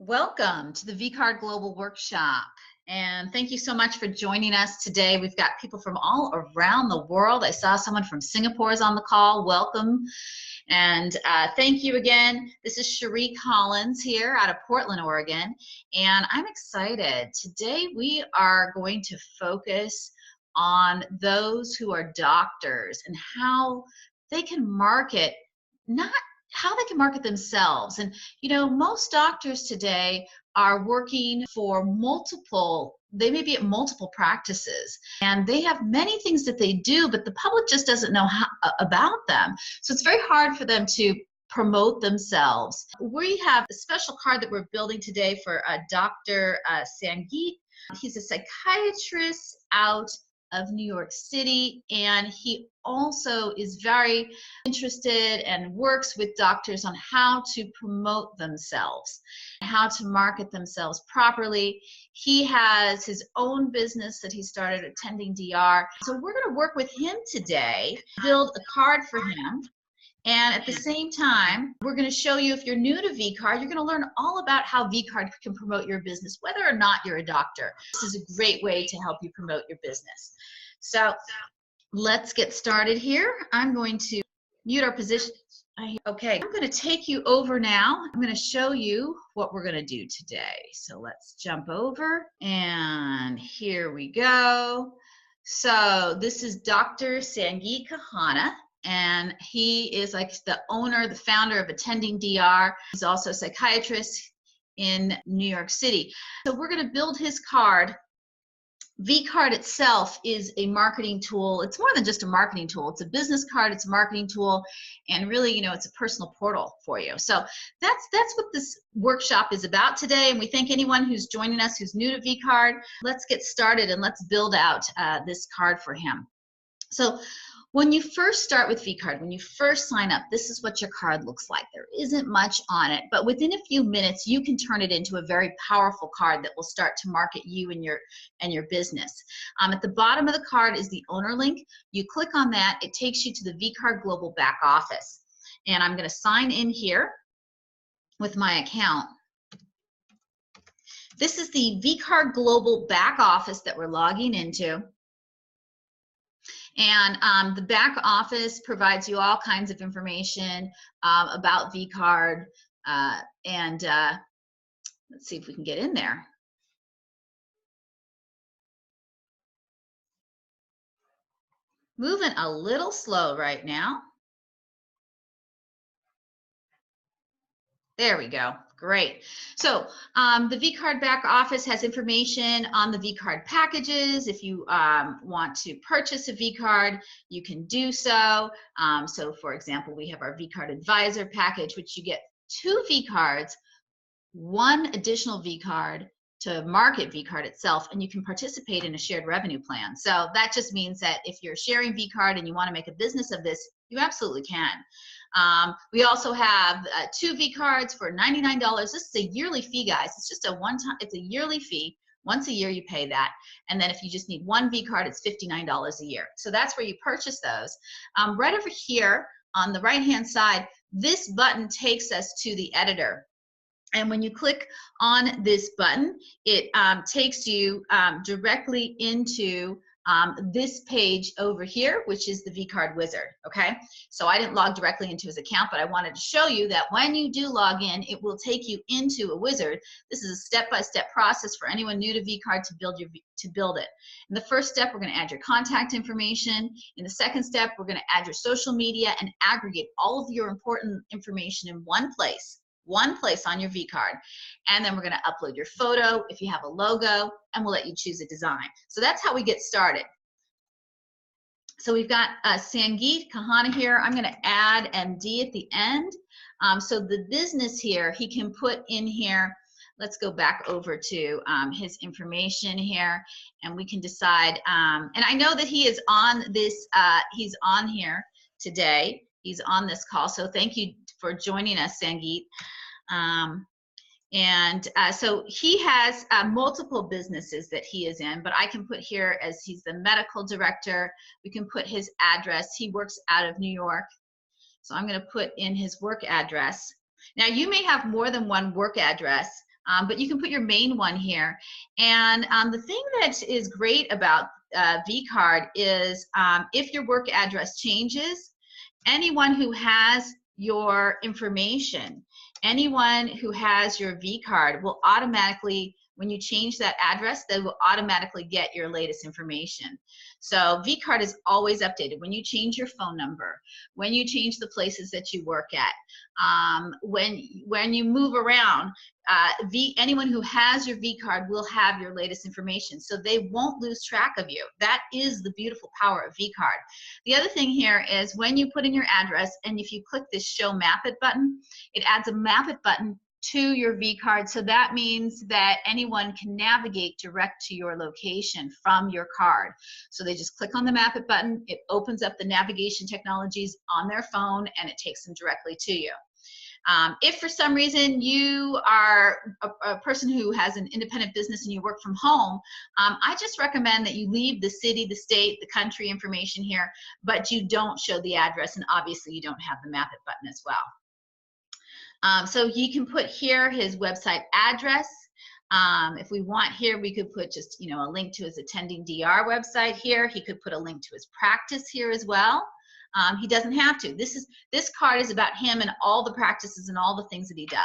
Welcome to the vCard Global Workshop. And thank you so much for joining us today. We've got people from all around the world. I saw someone from Singapore is on the call. Welcome. And thank you again. This is Sangeet Khanna here out of Portland, Oregon. And I'm excited. Today we are going to focus on those who are doctors and how they can market, not how they can market themselves. And you know, most doctors today are working for they may be at multiple practices, and they have many things that they do, but the public just doesn't know about them. So it's very hard for them to promote themselves. We have a special card that we're building today for Dr. Sangeet. He's a psychiatrist out of New York City, and he also is very interested and works with doctors on how to promote themselves, how to market themselves properly. He has his own business that he started, Attending DR. So we're going to work with him today, build a card for him. And at the same time, we're going to show you, if you're new to vCard, you're going to learn all about how vCard can promote your business, whether or not you're a doctor. This is a great way to help you promote your business. So let's get started here. I'm going to mute our position. Okay, I'm going to take you over now. I'm going to show you what we're going to do today. So let's jump over, and here we go. So this is Dr. Sangeet Khanna. And he is like the owner, the founder of Attending DR. He's also a psychiatrist in New York City. So we're going to build his card. vCard itself is a marketing tool. It's more than just a marketing tool. It's a business card. It's a marketing tool. And really, you know, it's a personal portal for you. So that's what this workshop is about today. And we thank anyone who's joining us who's new to vCard. Let's get started and let's build out this card for him. So when you first start with vCard, when you first sign up, this is what your card looks like. There isn't much on it, but within a few minutes, you can turn it into a very powerful card that will start to market you and your business. At the bottom of the card is the owner link. You click on that, it takes you to the vCard Global back office. And I'm going to sign in here with my account. This is the vCard Global back office that we're logging into. And the back office provides you all kinds of information about vCard. Let's see if we can get in there. Moving a little slow right now. There we go. Great. So the vCard back office has information on the vCard packages. If you want to purchase a vCard, you can do so. So for example, we have our vCard Advisor package, which you get 2 vCards, 1 additional vCard to market vCard itself, and you can participate in a shared revenue plan. So that just means that if you're sharing vCard and you want to make a business of this, you absolutely can. We also have 2 vCards for $99. This is a yearly fee, guys. It's just a one-time, it's a yearly fee. Once a year you pay that. And then if you just need 1 vCard, it's $59 a year. So that's where you purchase those. Right over here on the right-hand side, this button takes us to the editor. And when you click on this button, it takes you directly into this page over here, which is the vCard Wizard, okay? So I didn't log directly into his account, but I wanted to show you that when you do log in, it will take you into a wizard. This is a step-by-step process for anyone new to vCard to build it. In the first step, we're going to add your contact information. In the second step, we're going to add your social media and aggregate all of your important information in one place on your vCard. And then we're going to upload your photo if you have a logo, and we'll let you choose a design. So that's how we get started. So we've got Sangeet Khanna here. I'm going to add MD at the end. So the business here, he can put in here. Let's go back over to his information here, and we can decide. And I know that he is on this, he's on here today. He's on this call. So thank you for joining us, Sangeet. So he has multiple businesses that he is in, but I can put here as he's the medical director. We can put his address. He works out of New York. So I'm going to put in his work address. Now you may have more than one work address. but you can put your main one here. And the thing that is great about vCard is if your work address changes, anyone who has your information, anyone who has your vCard will automatically, when you change that address, they will automatically get your latest information. So vCard is always updated. When you change your phone number, when you change the places that you work at, when you move around, anyone who has your vCard will have your latest information, so they won't lose track of you. That is the beautiful power of vCard. The other thing here is when you put in your address, and if you click this Show Map It button, it adds a Map It button to your vCard, so that means that anyone can navigate direct to your location from your card. So they just click on the Map It button, it opens up the navigation technologies on their phone, and it takes them directly to you. If for some reason you are a person who has an independent business and you work from home, I just recommend that you leave the city, the state, the country information here, but you don't show the address, and obviously you don't have the Map It button as well. So he can put here his website address. If we want here, we could put just, you know, a link to his attending DR website here. He could put a link to his practice here as well. He doesn't have to. This card is about him and all the practices and all the things that he does.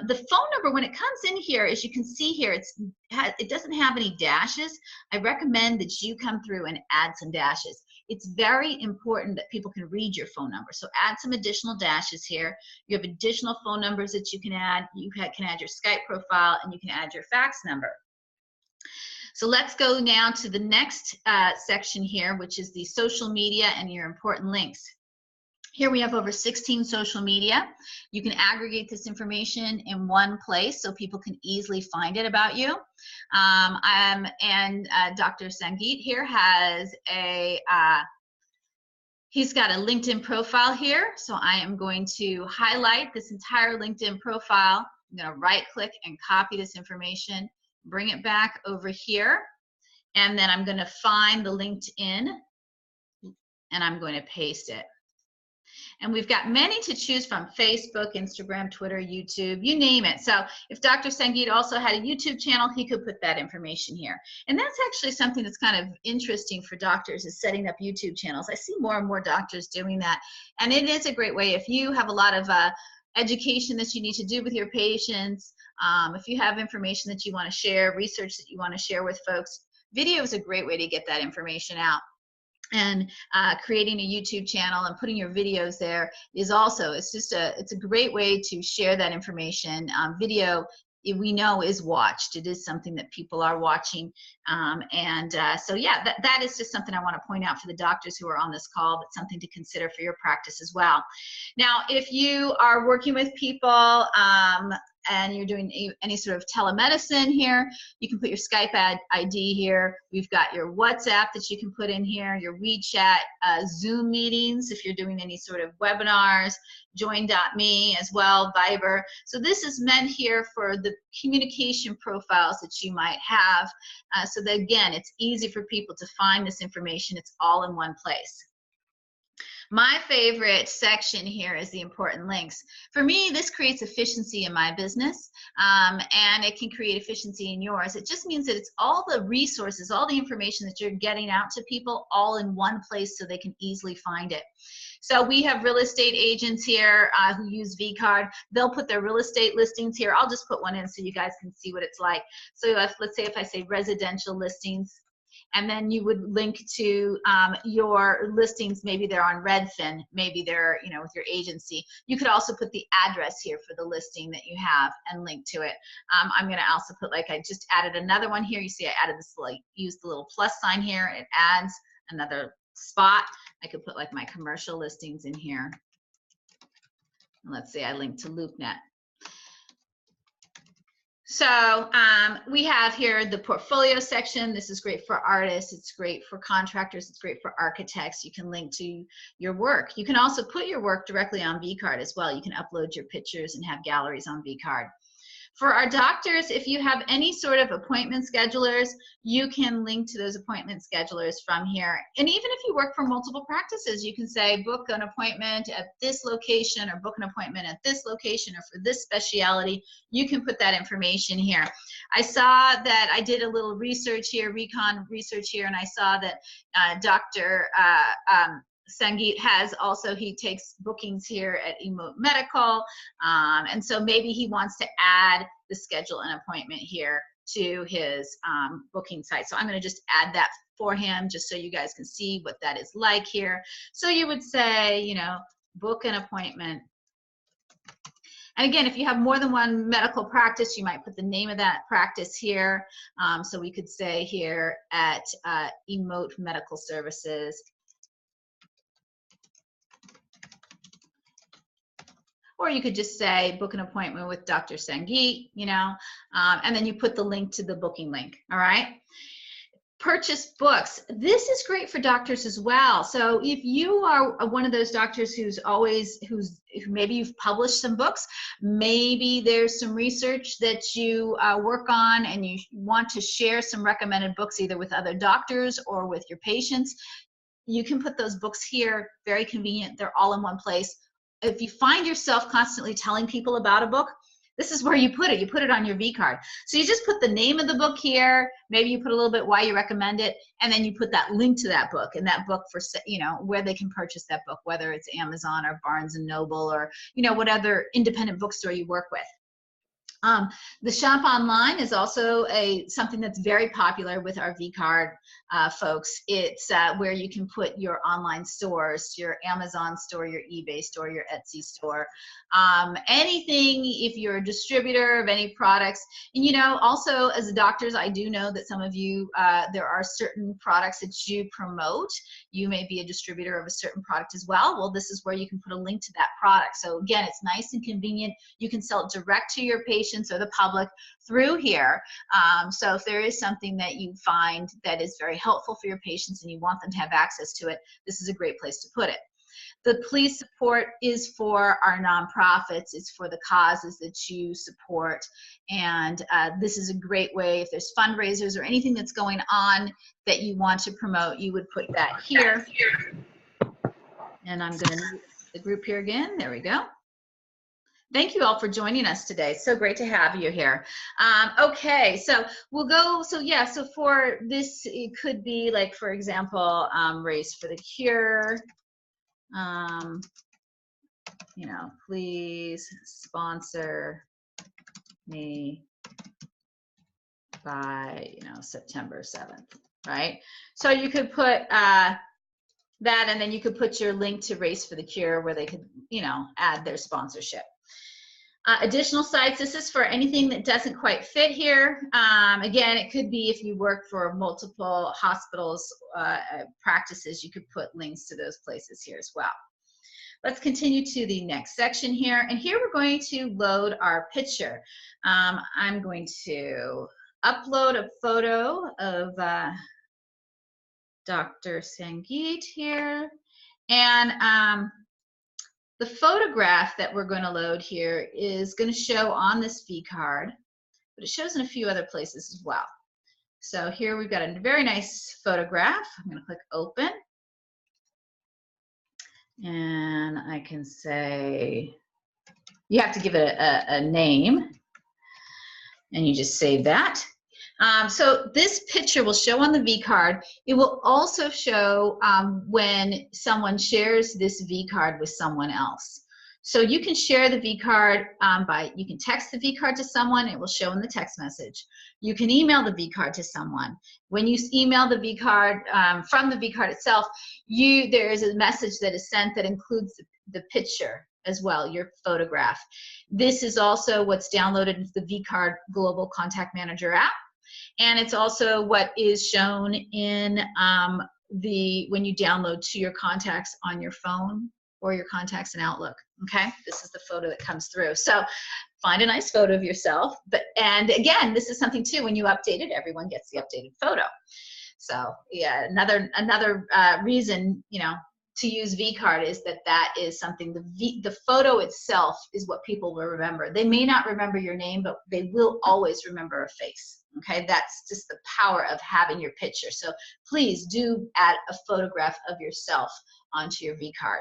The phone number, when it comes in here, as you can see here, it doesn't have any dashes. I recommend that you come through and add some dashes. It's very important that people can read your phone number. So add some additional dashes here. You have additional phone numbers that you can add. You can add your Skype profile, and you can add your fax number. So let's go now to the next section here, which is the social media and your important links. Here we have over 16 social media. You can aggregate this information in one place so people can easily find it about you. Dr. Sangeet here has he's got a LinkedIn profile here. So I am going to highlight this entire LinkedIn profile. I'm going to right click and copy this information, bring it back over here, and then I'm going to find the LinkedIn and I'm going to paste it. And we've got many to choose from: Facebook, Instagram, Twitter, YouTube, you name it. So if Dr. Sangeet also had a YouTube channel, he could put that information here. And that's actually something that's kind of interesting for doctors, is setting up YouTube channels. I see more and more doctors doing that. And it is a great way if you have a lot of education that you need to do with your patients, if you have information that you want to share, research that you want to share with folks, video is a great way to get that information out. And creating a YouTube channel and putting your videos there is also, it's a great way to share that information. Video, we know, is watched. It is something that people are watching. So yeah, that is just something I want to point out for the doctors who are on this call, but something to consider for your practice as well. Now, if you are working with people and you're doing any sort of telemedicine here, you can put your Skype ID here. We've got your WhatsApp that you can put in here, your WeChat, Zoom meetings if you're doing any sort of webinars, Join.me as well, Viber. So this is meant here for the communication profiles that you might have, so that, again, it's easy for people to find this information. It's all in one place. My favorite section here is the important links. For me, this creates efficiency in my business, and it can create efficiency in yours. It just means that it's all the resources, all the information that you're getting out to people, all in one place so they can easily find it. So we have real estate agents here who use vCard. They'll put their real estate listings here. I'll just put one in so you guys can see what it's like. So let's say if I say residential listings, and then you would link to your listings. Maybe they're on Redfin, maybe they're, you know, with your agency. You could also put the address here for the listing that you have and link to it. I'm going to also put, like, I just added another one here. You see I added this, like, use the little plus sign here. It adds another spot. I could put, like, my commercial listings in here. And let's say I link to LoopNet. So we have here the portfolio section. This is great for artists. It's great for contractors. It's great for architects. You can link to your work. You can also put your work directly on vCard as well. You can upload your pictures and have galleries on vCard. For our doctors, if you have any sort of appointment schedulers, you can link to those appointment schedulers from here. And even if you work for multiple practices, you can say book an appointment at this location or book an appointment at this location or for this specialty. You can put that information here. I saw that I did a little research here, recon research here, and I saw that Dr. Sangeet has also, he takes bookings here at Emote Medical, and so maybe he wants to add the schedule an appointment here to his booking site. So I'm going to just add that for him just so you guys can see what that is like here. So you would say, you know, book an appointment. And again, if you have more than one medical practice, you might put the name of that practice here. So we could say here at Emote Medical Services. Or you could just say, book an appointment with Dr. Sangeet, you know, and then you put the link to the booking link, all right? Purchase books. This is great for doctors as well. So if you are one of those doctors who maybe you've published some books, maybe there's some research that you work on and you want to share some recommended books either with other doctors or with your patients, you can put those books here, very convenient. They're all in one place. If you find yourself constantly telling people about a book, this is where you put it. You put it on your vCard. So you just put the name of the book here. Maybe you put a little bit why you recommend it, and then you put that link to that book, and that book for, you know, where they can purchase that book, whether it's Amazon or Barnes and Noble or, you know, whatever independent bookstore you work with. The shop online is also something that's very popular with our vCard folks. It's where you can put your online stores, your Amazon store, your eBay store, your Etsy store, anything. If you're a distributor of any products, and you know, also as doctors, I do know that some of you, there are certain products that you promote. You may be a distributor of a certain product as well. Well, this is where you can put a link to that product. So again, it's nice and convenient. You can sell it direct to your patients or the public through here. So if there is something that you find that is very helpful for your patients and you want them to have access to it, this is a great place to put it. The police support is for our nonprofits. It's for the causes that you support. And this is a great way, if there's fundraisers or anything that's going on that you want to promote, you would put that here. And I'm going to move the group here again. There we go. Thank you all for joining us today. So great to have you here. Okay, so we'll go, so yeah, so for this, it could be like, for example, Race for the Cure. You know, please sponsor me by, you know, September 7th, right? So you could put that, and then you could put your link to Race for the Cure where they could, you know, add their sponsorship. Additional sites, this is for anything that doesn't quite fit here. Again, it could be if you work for multiple hospitals, practices, you could put links to those places here as well. Let's continue to the next section here. And here we're going to load our picture. I'm going to upload a photo of Dr. Sangeet here. And the photograph that we're going to load here is going to show on this vCard, but it shows in a few other places as well. So here we've got a very nice photograph. I'm going to click open. And I can say, you have to give it a name, and you just save that. So this picture will show on the vCard. It will also show when someone shares this vCard with someone else. So you can share the vCard you can text the vCard to someone, it will show in the text message. You can email the vCard to someone. When you email the vCard from the vCard itself, there is a message that is sent that includes the picture as well, your photograph. This is also what's downloaded into the vCard Global Contact Manager app. And it's also what is shown in when you download to your contacts on your phone or your contacts in Outlook. Okay, this is the photo that comes through. So find a nice photo of yourself. And again, this is something too, when you update it, everyone gets the updated photo. So yeah, another reason, you know, to use vCard is that is something, the photo itself is what people will remember. They may not remember your name, but they will always remember a face. Okay, that's just the power of having your picture. So please do add a photograph of yourself onto your vCard.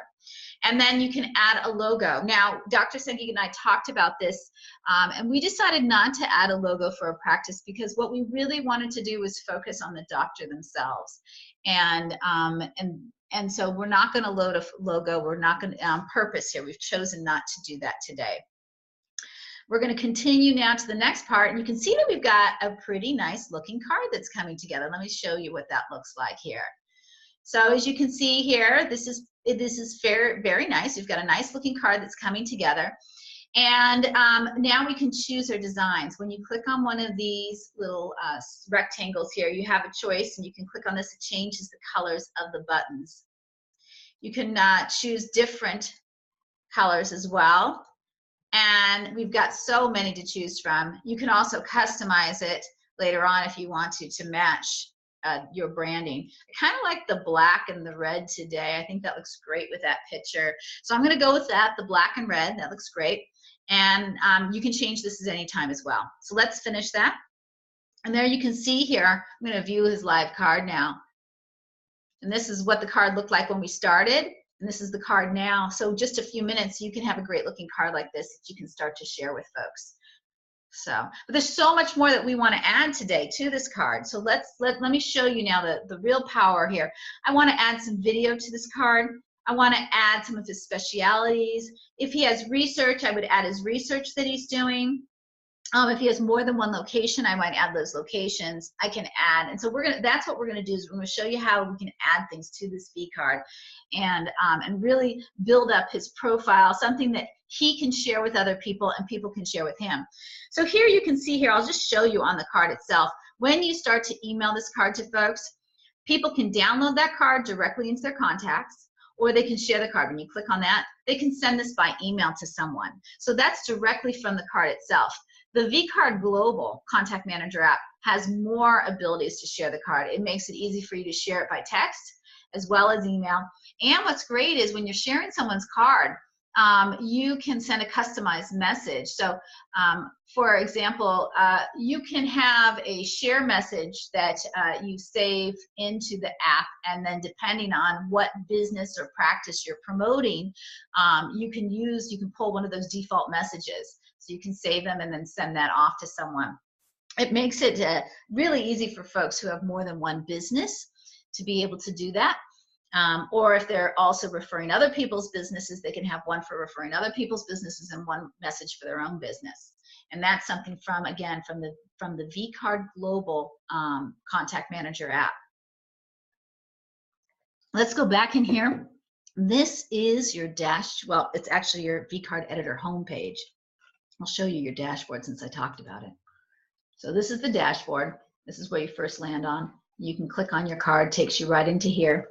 And then you can add a logo. Now, Dr. Sangeet and I talked about this, and we decided not to add a logo for a practice because what we really wanted to do was focus on the doctor themselves. And so we're not going to load a logo. We're not going to, on purpose here, we've chosen not to do that today. We're going to continue now to the next part, and you can see that we've got a pretty nice looking card that's coming together. Let me show you what that looks like here. So as you can see here, this is very nice. We've got a nice looking card that's coming together. And now we can choose our designs. When you click on one of these little rectangles here, you have a choice, and you can click on this. It changes the colors of the buttons. You can choose different colors as well. And we've got so many to choose from. You can also customize it later on if you want to match your branding. I kind of like the black and the red today. I think that looks great with that picture. So I'm going to go with that, the black and red. That looks great. And you can change this at any time as well. So let's finish that. And there you can see here, I'm going to view his live card now. And this is what the card looked like when we started. And this is the card now. So just a few minutes, you can have a great looking card like this that you can start to share with folks. So, but there's so much more that we want to add today to this card. So let me show you now the real power here. I want to add some video to this card. I want to add some of his specialities. If he has research, I would add his research that he's doing. If he has more than one location, I might add those locations. I can add, and so that's what we're gonna do, is we're gonna show you how we can add things to this vCard and really build up his profile, something that he can share with other people and people can share with him. So here you can see here, I'll just show you on the card itself. When you start to email this card to folks, people can download that card directly into their contacts, or they can share the card. When you click on that, they can send this by email to someone. So that's directly from the card itself. The vCard Global Contact Manager app has more abilities to share the card. It makes it easy for you to share it by text as well as email. And what's great is when you're sharing someone's card, you can send a customized message. So for example, you can have a share message that you save into the app, and then depending on what business or practice you're promoting, you can pull one of those default messages. So you can save them and then send that off to someone. It makes it really easy for folks who have more than one business to be able to do that. Or if they're also referring other people's businesses, they can have one for referring other people's businesses and one message for their own business. And that's something from the vCard Global Contact Manager app. Let's go back in here. This is your well, it's actually your vCard Editor homepage. I'll show you your dashboard since I talked about it. So this is the dashboard. This is where you first land on. You can click on your card, takes you right into here.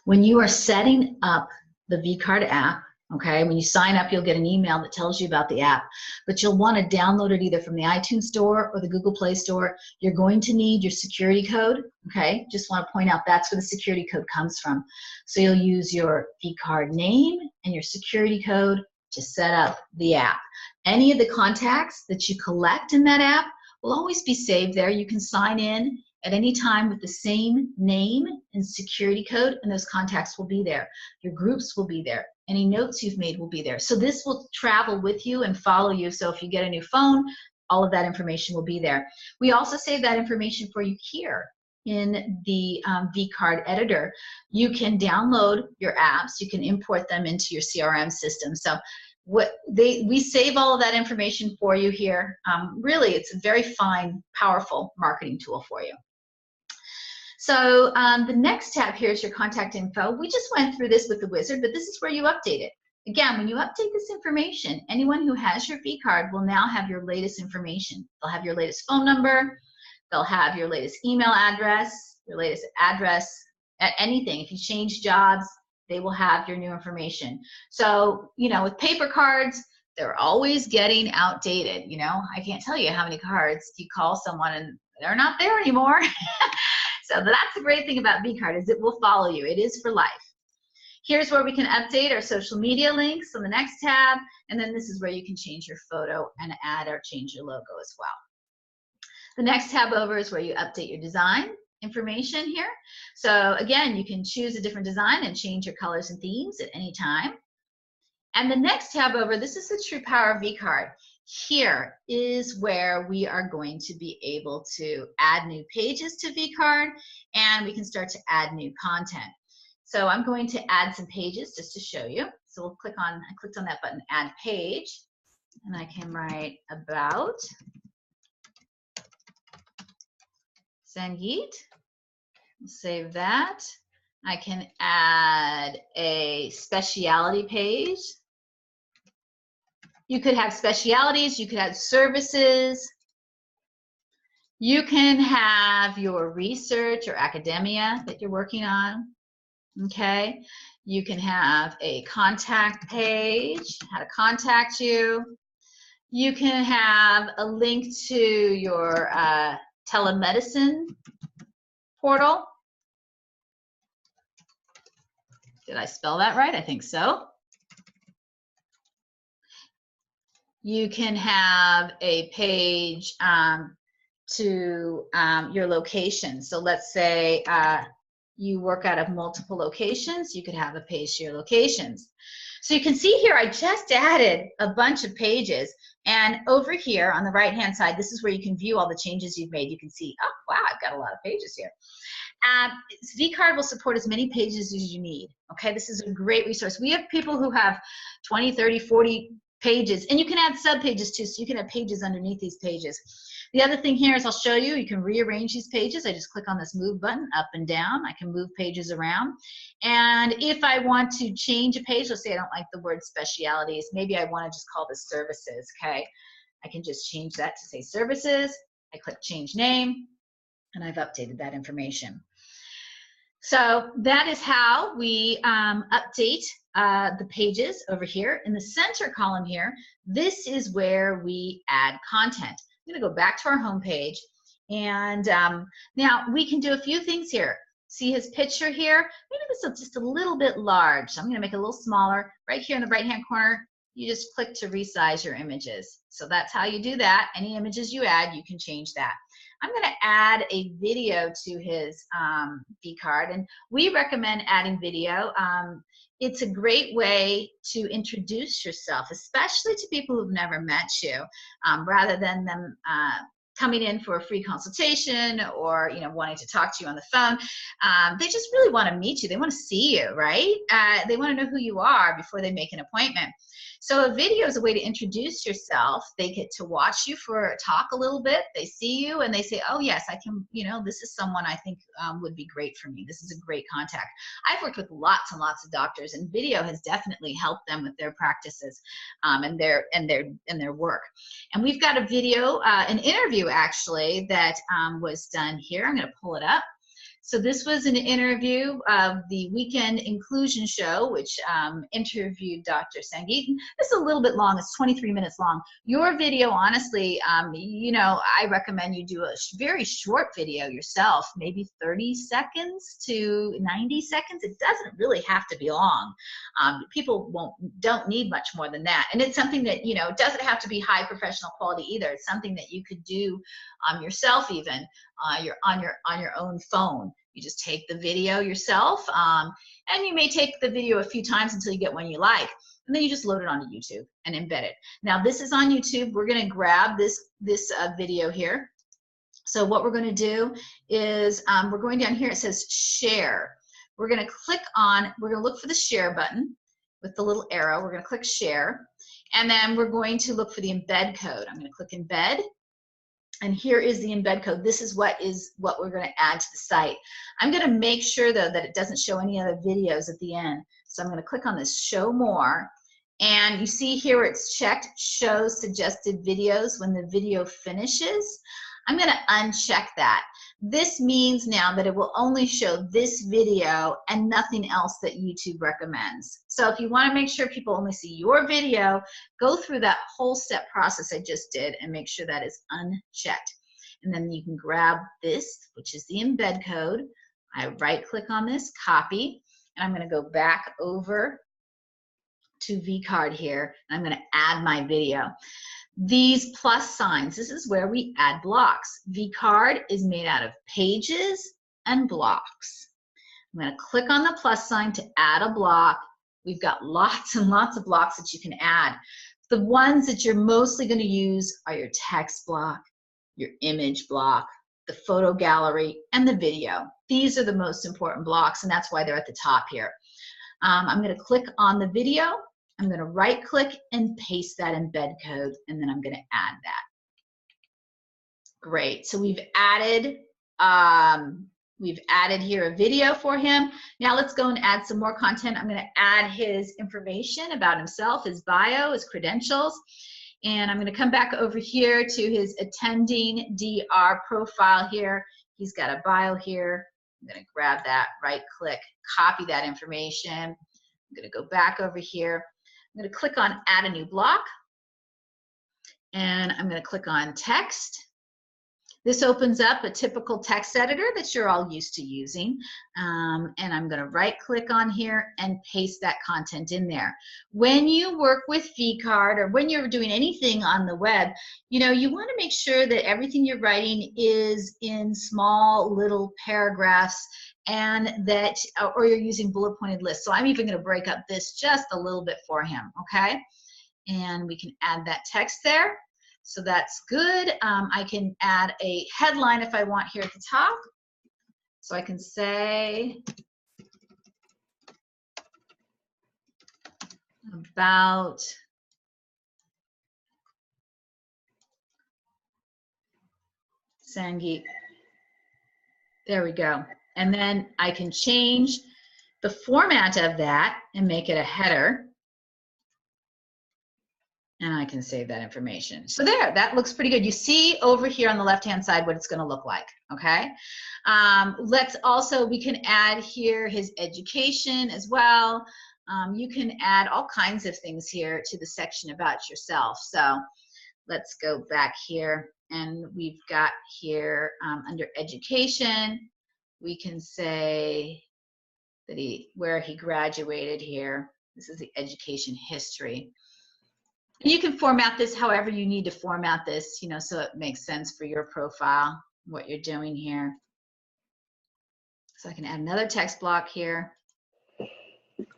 When you are setting up the vCard app, okay, when you sign up, you'll get an email that tells you about the app, but you'll want to download it either from the iTunes Store or the Google Play Store. You're going to need your security code, okay? Just want to point out that's where the security code comes from. So you'll use your vCard name and your security code to set up the app. Any of the contacts that you collect in that app will always be saved there. You can sign in at any time with the same name and security code, and those contacts will be there. Your groups will be there. Any notes you've made will be there. So this will travel with you and follow you. So if you get a new phone, all of that information will be there. We also save that information for you here in the vCard editor. You can download your apps. You can import them into your CRM system. So we save all of that information for you here. Really, it's a very fine, powerful marketing tool for you. So the next tab here is your contact info. We just went through this with the wizard, but this is where you update it. Again, when you update this information, anyone who has your vCard will now have your latest information. They'll have your latest phone number. They'll have your latest email address, your latest address, anything. If you change jobs, they will have your new information. So, you know, with paper cards, they're always getting outdated. You know, I can't tell you how many cards you call someone and they're not there anymore. So that's the great thing about vCard, is it will follow you. It is for life. Here's where we can update our social media links on the next tab, and then this is where you can change your photo and add or change your logo as well. The next tab over is where you update your design information here. So again, you can choose a different design and change your colors and themes at any time. And the next tab over, this is the true power of vCard. Here is where we are going to be able to add new pages to vCard, and we can start to add new content. So I'm going to add some pages just to show you. So we'll click on, I clicked on that button, add page, and I can write about Sangeet. Save that. I can add a specialty page. You could have specialities, you could have services. You can have your research or academia that you're working on, okay? You can have a contact page, how to contact you. You can have a link to your telemedicine portal. Did I spell that right? I think so. You can have a page to your location. So let's say you work out of multiple locations, you could have a page to your locations. So you can see here, I just added a bunch of pages, and over here on the right hand side, this is where you can view all the changes you've made. You can see, oh wow, I've got a lot of pages here. vCard will support as many pages as you need. Okay, this is a great resource. We have people who have 20, 30, 40 pages, and you can add sub pages too, so you can have pages underneath these pages. The other thing here is I'll show you, you can rearrange these pages. I just click on this move button up and down. I can move pages around. And if I want to change a page, let's say I don't like the word specialities, maybe I want to just call this services, okay? I can just change that to say services. I click change name, and I've updated that information. So that is how we update the pages over here. In the center column here, this is where we add content. I'm going to go back to our home page, and now we can do a few things here. See his picture here? Maybe this is just a little bit large, so I'm going to make it a little smaller. Right here in the right-hand corner, you just click to resize your images. So that's how you do that. Any images you add, you can change that. I'm going to add a video to his vCard, and we recommend adding video. It's a great way to introduce yourself, especially to people who've never met you, rather than them coming in for a free consultation or wanting to talk to you on the phone. They just really want to meet you. They want to see you, right? They want to know who you are before they make an appointment. So a video is a way to introduce yourself. They get to watch you talk a little bit. They see you and they say, oh yes, I can, this is someone I think would be great for me. This is a great contact. I've worked with lots and lots of doctors, and video has definitely helped them with their practices and their work. And we've got a video, an interview actually that was done here. I'm going to pull it up. So this was an interview of the Weekend Inclusion Show, which interviewed Dr. Sangeet. This is a little bit long. It's 23 minutes long. Your video, honestly, I recommend you do a very short video yourself, maybe 30 seconds to 90 seconds. It doesn't really have to be long. People don't need much more than that. And it's something that, it doesn't have to be high professional quality either. It's something that you could do yourself even on your own phone. You just take the video yourself, and you may take the video a few times until you get one you like, and then you just load it onto YouTube and embed it. Now this is on YouTube. We're going to grab this video here. So what we're going to do is we're going down here. It says share. We're going to click on. We're going to look for the share button with the little arrow. We're going to click share, and then we're going to look for the embed code. I'm going to click embed. And here is the embed code. This is what we're going to add to the site. I'm going to make sure though that it doesn't show any other videos at the end. So I'm going to click on this show more, and you see here where it's checked show suggested videos when the video finishes. I'm going to uncheck that. This means now that it will only show this video and nothing else that YouTube recommends. So if you want to make sure people only see your video, go through that whole step process I just did and make sure that is unchecked. And then you can grab this, which is the embed code. I right click on this, copy, And I'm going to go back over to vCard here, and I'm going to add my video. These plus signs, this is where we add blocks. vCard is made out of pages and blocks. I'm going to click on the plus sign to add a block. We've got lots and lots of blocks that you can add. The ones that you're mostly going to use are your text block, your image block, the photo gallery, and the video. These are the most important blocks, and that's why they're at the top here. I'm going to click on the video. I'm going to right click and paste that embed code, and then I'm going to add that. Great. So we've added here a video for him. Now let's go and add some more content. I'm going to add his information about himself, his bio, his credentials. And I'm going to come back over here to his attending DR profile here. He's got a bio here. I'm going to grab that, right click, copy that information. I'm going to go back over here. I'm going to click on add a new block. And I'm going to click on text. This opens up a typical text editor that you're all used to using. And I'm going to right click on here and paste that content in there. When you work with vCard or when you're doing anything on the web, you know, you want to make sure that everything you're writing is in small little paragraphs and that, or you're using bullet pointed lists. So I'm even going to break up this just a little bit for him, okay? And we can add that text there. So that's good. I can add a headline if I want here at the top. So I can say about Sangeet. There we go. And then I can change the format of that and make it a header. And I can save that information. So there, that looks pretty good. You see over here on the left-hand side what it's going to look like, okay? Let's also, we can add here his education as well. You can add all kinds of things here to the section about yourself. So let's go back here, and we've got here under education, we can say that where he graduated here. This is the education history. You can format this however you need to format this, you know, so it makes sense for your profile, what you're doing here. So I can add another text block here.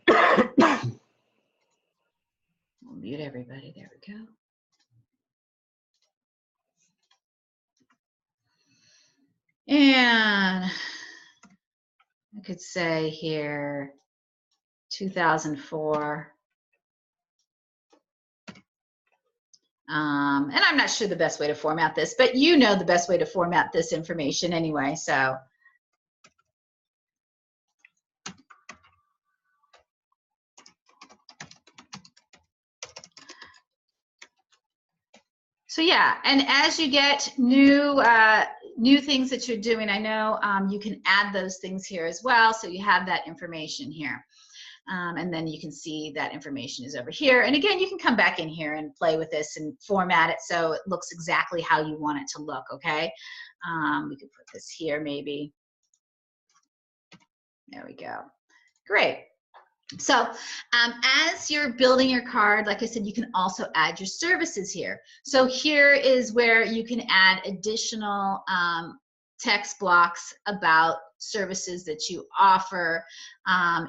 We'll mute everybody. There we go. And I could say here 2004. And I'm not sure the best way to format this, but you know the best way to format this information anyway, so. So yeah, and as you get new things that you're doing, I know you can add those things here as well, so you have that information here. And then you can see that information is over here. And again, you can come back in here and play with this and format it so it looks exactly how you want it to look, okay? We could put this here maybe. There we go. Great. So as you're building your card, like I said, you can also add your services here. So here is where you can add additional text blocks about services that you offer.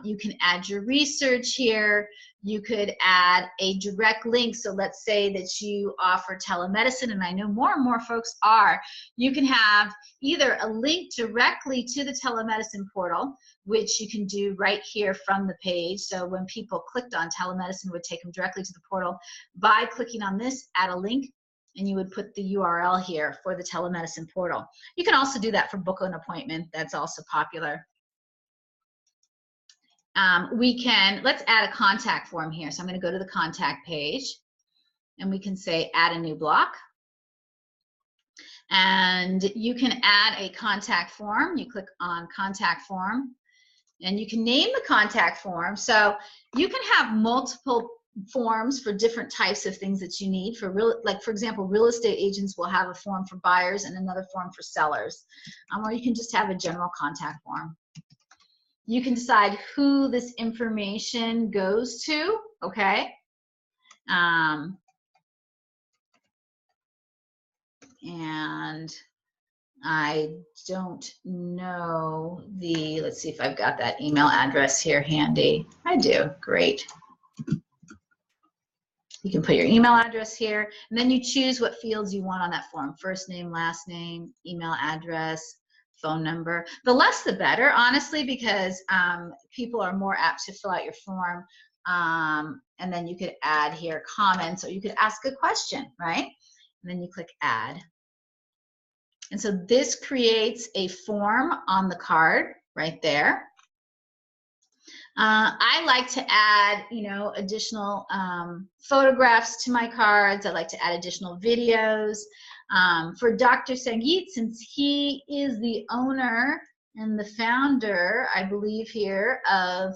You can add your research here. You could add a direct link. So let's say that you offer telemedicine, and I know more and more folks are. You can have either a link directly to the telemedicine portal, which you can do right here from the page. So when people clicked on telemedicine, it would take them directly to the portal. By clicking on this, add a link, and you would put the URL here for the telemedicine portal. You can also do that for book an appointment. That's also popular. Let's add a contact form here. So I'm going to go to the contact page, and we can say add a new block. And you can add a contact form. You click on contact form, and you can name the contact form. So you can have multiple forms for different types of things that you need for like for example, real estate agents will have a form for buyers and another form for sellers, or you can just have a general contact form. You can decide who this information goes to, okay? And I don't know the, let's see if I've got that email address here handy. I do, great. You can put your email address here, and then you choose what fields you want on that form. First name, last name, email address, phone number. The less the better, honestly, because people are more apt to fill out your form. And then you could add here comments, or you could ask a question, right? And then you click add. And so this creates a form on the card right there. I like to add, you know, additional photographs to my cards. I like to add additional videos. For Dr. Sangeet, since he is the owner and the founder, I believe here, of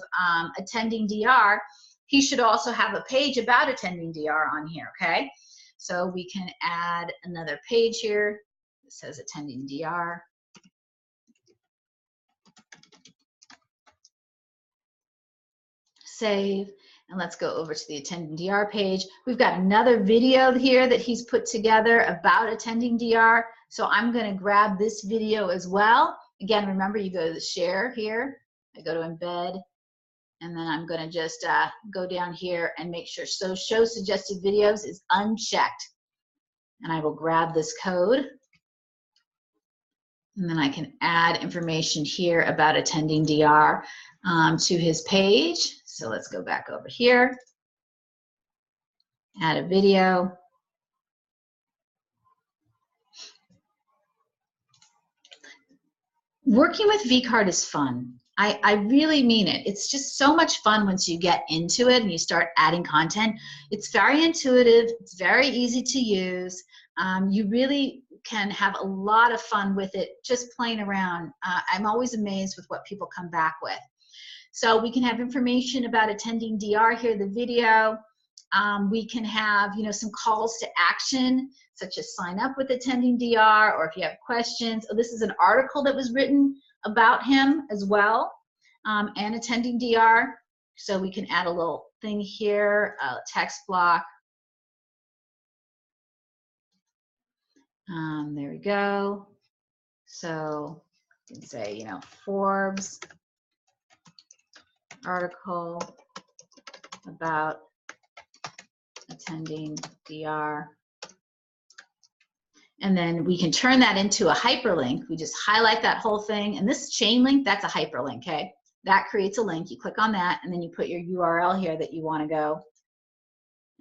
Attending DR, he should also have a page about Attending DR on here, okay? So we can add another page here that says Attending DR. Save, and let's go over to the Attending DR page. We've got another video here that he's put together about Attending DR, so I'm going to grab this video as well. Again, remember, you go to the share here, I go to embed, and then I'm going to just go down here and make sure so show suggested videos is unchecked, and I will grab this code, and then I can add information here about Attending DR to his page. So let's go back over here, add a video. Working with vCard is fun. I really mean it. It's just so much fun once you get into it and you start adding content. It's very intuitive. It's very easy to use. You really can have a lot of fun with it just playing around. I'm always amazed with what people come back with. So we can have information about Attending DR here, the video. We can have, you know, some calls to action, such as sign up with Attending DR, or if you have questions. Oh, this is an article that was written about him as well, and Attending DR. So we can add a little thing here, a text block. There we go. So you can say, you know, Forbes article about Attending DR. And then we can turn that into a hyperlink. We just highlight that whole thing. And this chain link, that's a hyperlink, okay? That creates a link. You click on that, and then you put your URL here that you want to go.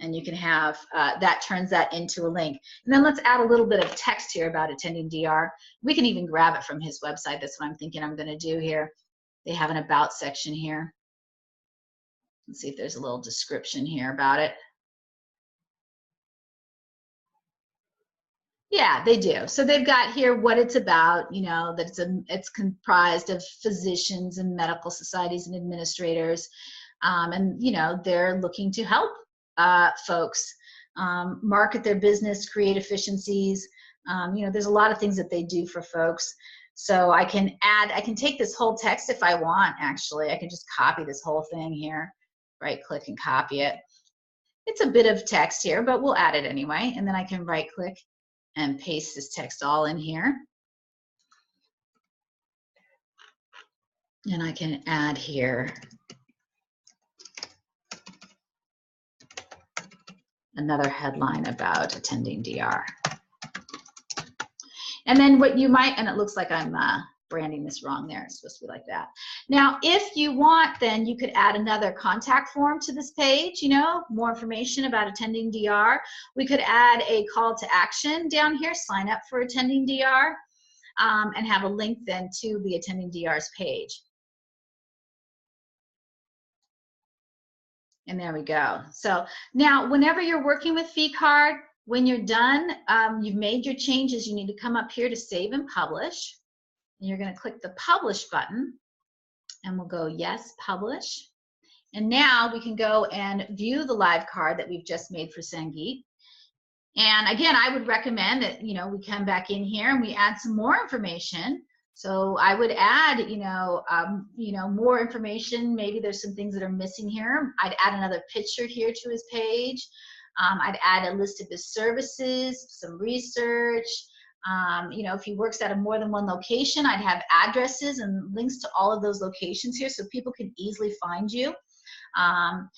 And you can have, that turns that into a link. And then let's add a little bit of text here about Attending DR. We can even grab it from his website. That's what I'm thinking I'm going to do here. They have an about section here. Let's see if there's a little description here about it. Yeah, they do. So they've got here what it's about, you know, that it's comprised of physicians and medical societies and administrators. And, you know, they're looking to help folks market their business, create efficiencies. You know, there's a lot of things that they do for folks. So I can take this whole text if I want, actually. I can just copy this whole thing here, right click and copy it. It's a bit of text here, but we'll add it anyway. And then I can right click and paste this text all in here. And I can add here another headline about Attending DR. And then what you might, and it looks like I'm branding this wrong there. It's supposed to be like that. Now, if you want, then you could add another contact form to this page, you know, more information about Attending DR. We could add a call to action down here, sign up for Attending DR, and have a link then to the Attending DR's page. And there we go. So now, whenever you're working with vCard, when you're done, you've made your changes, you need to come up here to save and publish. And you're going to click the publish button, and we'll go yes, publish. And now we can go and view the live card that we've just made for Sangeet. And again, I would recommend that, you know, we come back in here and we add some more information. So I would add, more information. Maybe there's some things that are missing here. I'd add another picture here to his page. I'd add a list of his services, some research. If he works out of more than one location, I'd have addresses and links to all of those locations here so people can easily find you. And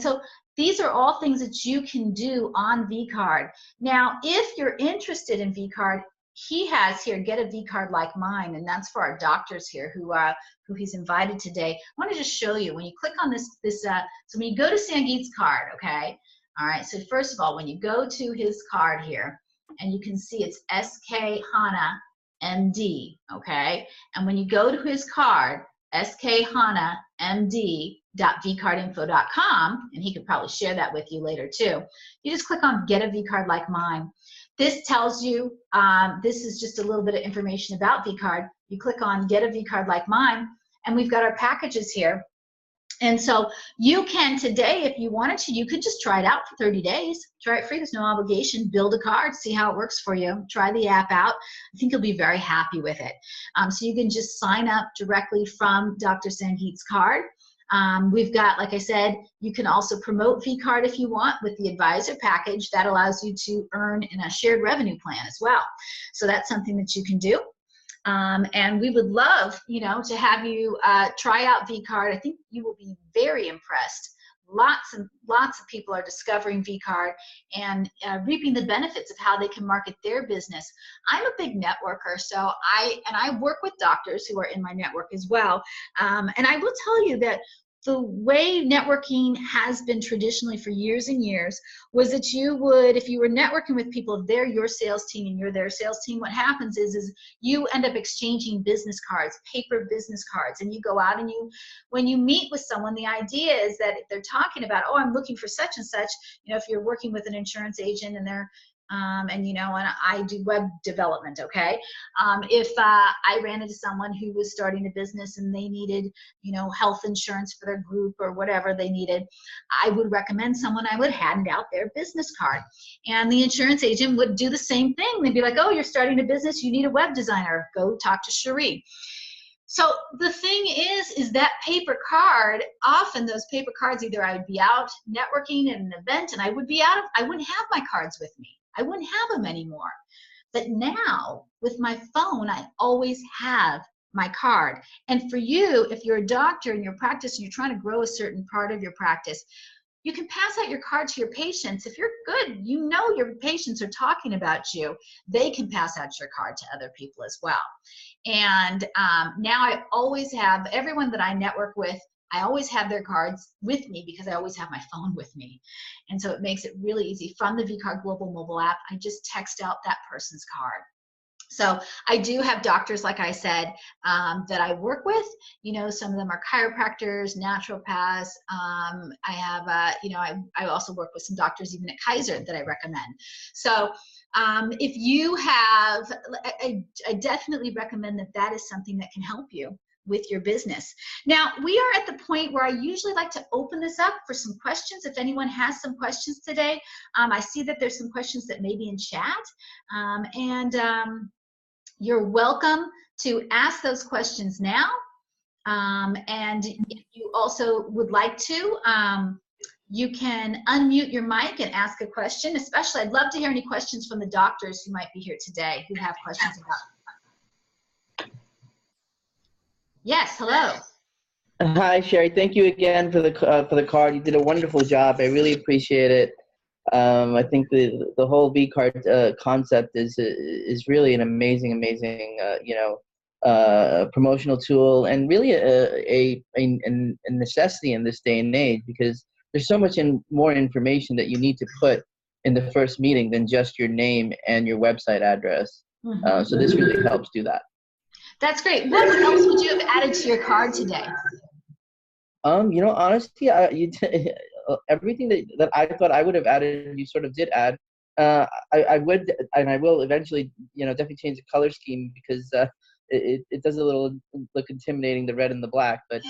so these are all things that you can do on vCard. Now, if you're interested in vCard, he has here, get a vCard like mine, and that's for our doctors here who he's invited today. I want to just show you, when you click on this, so when you go to Sangeet's card, okay, all right, so first of all, when you go to his card here, and you can see it's SK Khanna, MD, okay, and when you go to his card, skhanamd.vcardinfo.com, and he could probably share that with you later too. You just click on get a vCard like mine. This tells you, this is just a little bit of information about vCard. You click on get a vCard like mine, and we've got our packages here. And so you can today, if you wanted to, you could just try it out for 30 days. Try it free, there's no obligation. Build a card, see how it works for you. Try the app out. I think you'll be very happy with it. So you can just sign up directly from Dr. Sangeet's card. We've got, like I said, you can also promote vCard if you want with the advisor package. That allows you to earn in a shared revenue plan as well. So that's something that you can do. And we would love, to have you try out vCard. I think you will be very impressed. Lots and lots of people are discovering vCard and reaping the benefits of how they can market their business. I'm a big networker, so I work with doctors who are in my network as well. And I will tell you that the way networking has been traditionally for years and years was that you would, if you were networking with people, if they're your sales team and you're their sales team, what happens is you end up exchanging business cards, paper business cards, and you go out and when you meet with someone, the idea is that if they're talking about, oh, I'm looking for such and such, if you're working with an insurance agent and they're and I do web development, okay? If I ran into someone who was starting a business and they needed, health insurance for their group or whatever they needed, I would recommend someone. I would hand out their business card. And the insurance agent would do the same thing. They'd be like, oh, you're starting a business, you need a web designer, go talk to Cherie. So the thing is that paper card, often those paper cards, either I'd be out networking at an event and I wouldn't have my cards with me. I wouldn't have them anymore. But now, with my phone, I always have my card. And for you, if you're a doctor in your practice and you're trying to grow a certain part of your practice, you can pass out your card to your patients. If you're good, your patients are talking about you, they can pass out your card to other people as well. And now I always have, everyone that I network with, I always have their cards with me because I always have my phone with me. And so it makes it really easy. From the vCard Global mobile app, I just text out that person's card. So I do have doctors, like I said, that I work with. Some of them are chiropractors, naturopaths. I have, I also work with some doctors even at Kaiser that I recommend. So if you have, I definitely recommend that is something that can help you with your business. Now, we are at the point where I usually like to open this up for some questions. If anyone has some questions today, I see that there's some questions that may be in chat, you're welcome to ask those questions now. And if you also would like to, you can unmute your mic and ask a question. Especially, I'd love to hear any questions from the doctors who might be here today who have questions about. Yes, hello. Hi, Sherry. Thank you again for the card. You did a wonderful job. I really appreciate it. I think the whole vCard concept is really an amazing promotional tool, and really a necessity in this day and age, because there's so much more information that you need to put in the first meeting than just your name and your website address. Mm-hmm. So this really helps do that. That's great. What else would you have added to your card today? Honestly, everything that I thought I would have added, you sort of did add. I would, and I will eventually, definitely change the color scheme, because it does a little look intimidating, the red and the black. But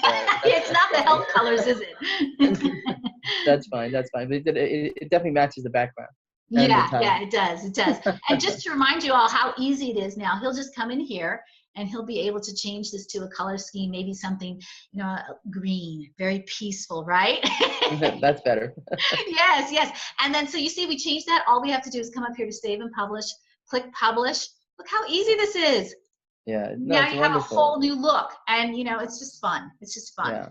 it's not the health colors, is it? That's fine. But it definitely matches the background. and the Yeah, time. yeah, it does. It does. And just to remind you all how easy it is now, he'll just come in here and he'll be able to change this to a color scheme, maybe something, green, very peaceful, right? That's better. Yes, yes. And then, so you see, we changed that. All we have to do is come up here to save and publish, click publish. Look how easy this is. Yeah, no, Now it's you have a wonderful. whole new look, and it's just fun. It's just fun. Yeah.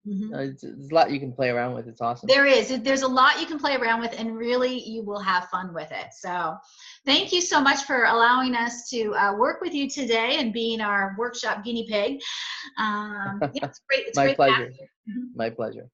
Mhm. There's a lot you can play around with. It's awesome. There is. There's a lot you can play around with, and really you will have fun with it. So thank you so much for allowing us to work with you today and being our workshop guinea pig. Yeah, it's great. It's My great to have pleasure. you. Mhm. My pleasure.